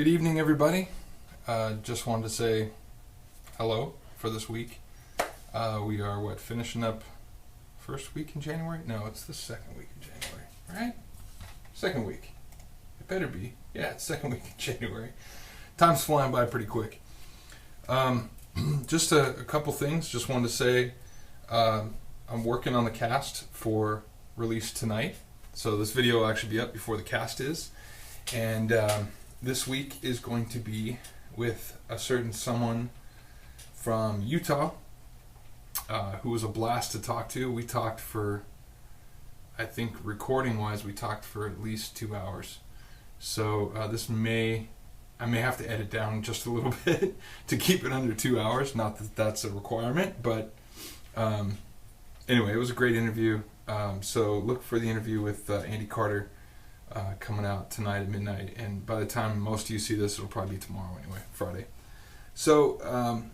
Good evening, everybody. Just wanted to say hello for this week. We are, finishing up first week in January? No, it's the second week in January, right? Second week. It better be. Yeah, it's second week in January. Time's flying by pretty quick. Just a couple things. Just wanted to say I'm working on the cast for release tonight. So this video will actually be up before the cast is. And this week is going to be with a certain someone from Utah who was a blast to talk to. We talked for, I think recording-wise, we talked for at least 2 hours. So I may have to edit down just a little bit to keep it under 2 hours. Not that that's a requirement, but anyway, it was a great interview. So look for the interview with Andy Carter coming out tonight at midnight, and by the time most of you see this, it'll probably be tomorrow anyway, Friday. So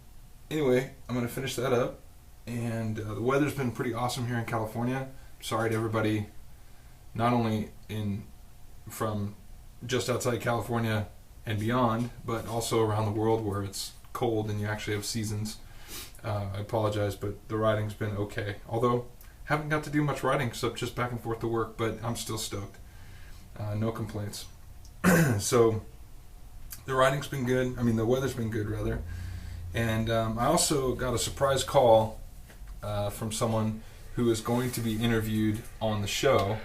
anyway, I'm going to finish that up, and the weather's been pretty awesome here in California. Sorry to everybody, not only from just outside California and beyond, but also around the world where it's cold and you actually have seasons. I apologize, but the riding's been okay. Although, haven't got to do much riding except just back and forth to work, but I'm still stoked. No complaints. So the riding's been good. I mean, the weather's been good, rather. And I also got a surprise call from someone who is going to be interviewed on the show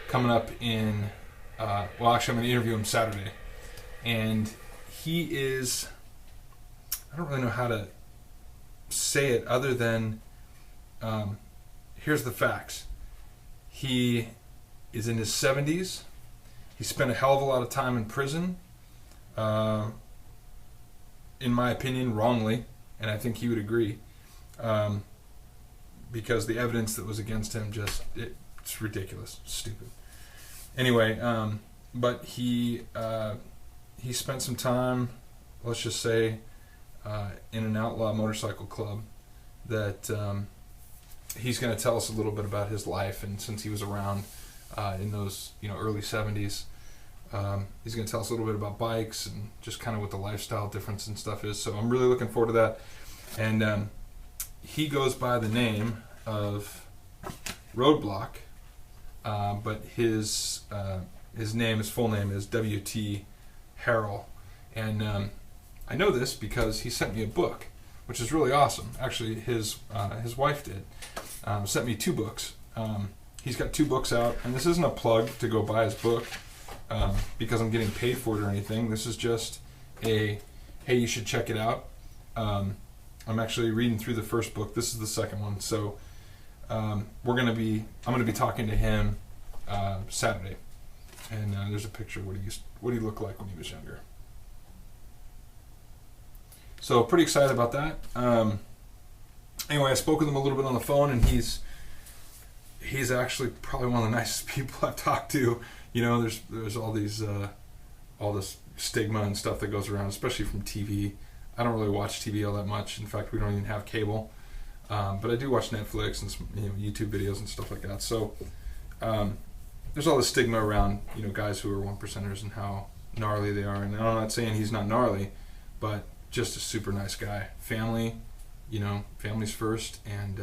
coming up in, actually I'm going to interview him Saturday. And he is, I don't really know how to say it other than, here's the facts. He is in his 70s. He spent a hell of a lot of time in prison, in my opinion, wrongly, and I think he would agree, because the evidence that was against him it's ridiculous, stupid. Anyway, but he spent some time, let's just say, in an outlaw motorcycle club that he's going to tell us a little bit about his life, and since he was around in those early 70s, he's going to tell us a little bit about bikes and just kind of what the lifestyle difference and stuff is. So I'm really looking forward to that. And he goes by the name of Roadblock, but his full name is W.T. Harrell. And I know this because he sent me a book, which is really awesome. Actually, his wife did. Sent me 2 books. He's got 2 books out, and this isn't a plug to go buy his book because I'm getting paid for it or anything. This is just hey, you should check it out. I'm actually reading through the first book. This is the second one. So I'm going to be talking to him Saturday, and there's a picture of what he looked like when he was younger. So pretty excited about that. Anyway, I spoke with him a little bit on the phone, and he's actually probably one of the nicest people I've talked to. There's all these all this stigma and stuff that goes around, especially from TV. I don't really watch TV all that much. In fact, we don't even have cable. But I do watch Netflix and some YouTube videos and stuff like that. So there's all this stigma around guys who are 1%ers and how gnarly they are. And I'm not saying he's not gnarly, but just a super nice guy. Family, family's first. And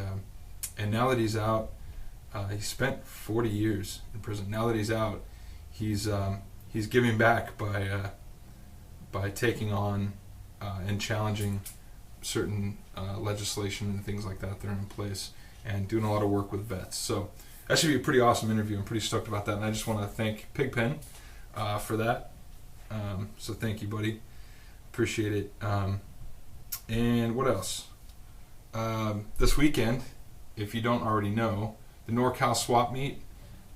now that he's out, he spent 40 years in prison. Now that he's out, he's giving back by taking on and challenging certain legislation and things like that are in place, and doing a lot of work with vets. So that should be a pretty awesome interview. I'm pretty stoked about that, and I just want to thank Pigpen for that. So thank you, buddy. Appreciate it. And what else? This weekend, if you don't already know, the NorCal Swap Meet.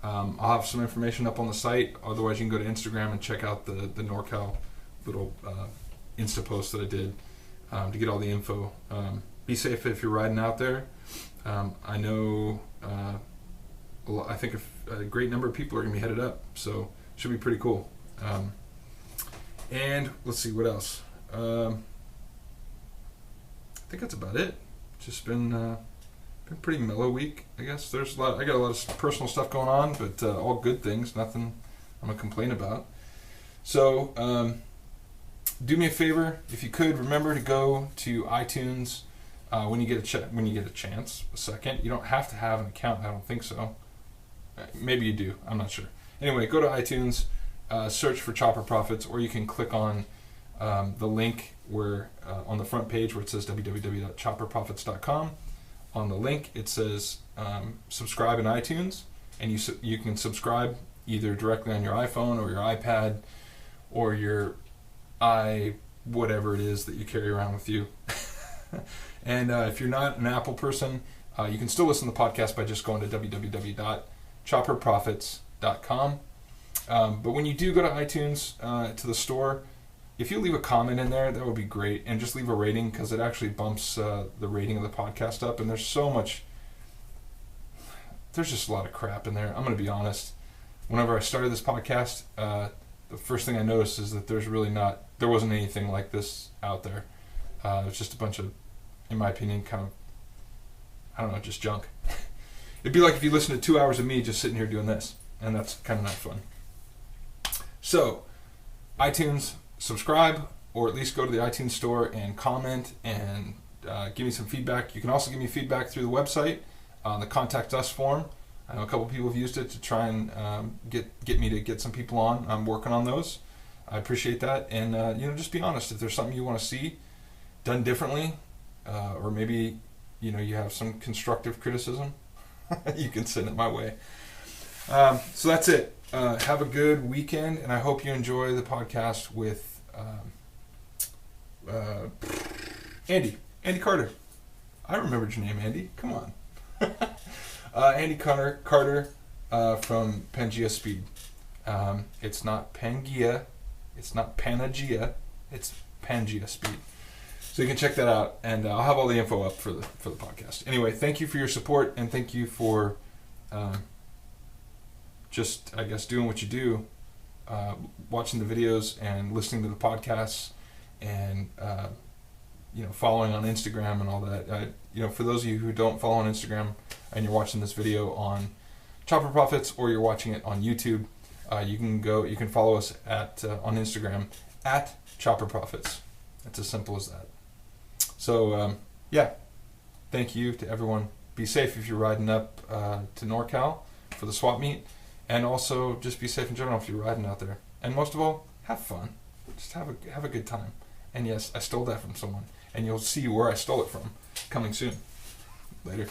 I'll have some information up on the site. Otherwise, you can go to Instagram and check out the NorCal little Insta post that I did to get all the info. Be safe if you're riding out there. I know I think a great number of people are going to be headed up, so it should be pretty cool. And let's see, what else? I think that's about it. Just been pretty mellow week, I guess. I got a lot of personal stuff going on, but all good things. Nothing I'm gonna complain about. So do me a favor, if you could, remember to go to iTunes when you get a chance. A second, you don't have to have an account. I don't think so. Maybe you do. I'm not sure. Anyway, go to iTunes, search for Chopper Prophets, or you can click on the link where on the front page where it says www.chopperprophets.com. On the link, it says subscribe in iTunes, and you can subscribe either directly on your iPhone or your iPad or your whatever it is that you carry around with you. And if you're not an Apple person, you can still listen to the podcast by just going to www.ChopperProphets.com. But when you do go to iTunes, to the store, if you leave a comment in there, that would be great. And just leave a rating, because it actually bumps the rating of the podcast up. And there's just a lot of crap in there. I'm going to be honest. Whenever I started this podcast, the first thing I noticed is that there wasn't anything like this out there. It was just a bunch of, in my opinion, kind of, I don't know, just junk. It'd be like if you listen to 2 hours of me just sitting here doing this, and that's kind of not fun. So, iTunes, subscribe, or at least go to the iTunes store and comment and give me some feedback. You can also give me feedback through the website on the Contact Us form. I know a couple people have used it to try and get me to get some people on. I'm working on those. I appreciate that, and just be honest. If there's something you want to see done differently, or maybe you have some constructive criticism, you can send it my way. So that's it. Have a good weekend, and I hope you enjoy the podcast with Andy Carter. I remembered your name, Andy. Come on. Andy Carter from Pangea Speed. It's not Pangea, it's not Panagia, it's Pangea Speed. So you can check that out, and I'll have all the info up for the podcast. Anyway, thank you for your support, and thank you for just, I guess, doing what you do, watching the videos and listening to the podcasts, and following on Instagram and all that. For those of you who don't follow on Instagram and you're watching this video on Chopper Prophets, or you're watching it on YouTube, you can follow us on Instagram at Chopper Prophets. It's as simple as that. So thank you to everyone. Be safe if you're riding up to NorCal for the swap meet, and also just be safe in general if you're riding out there. And most of all, have fun. Just have a good time. And yes, I stole that from someone, and you'll see where I stole it from coming soon. Later.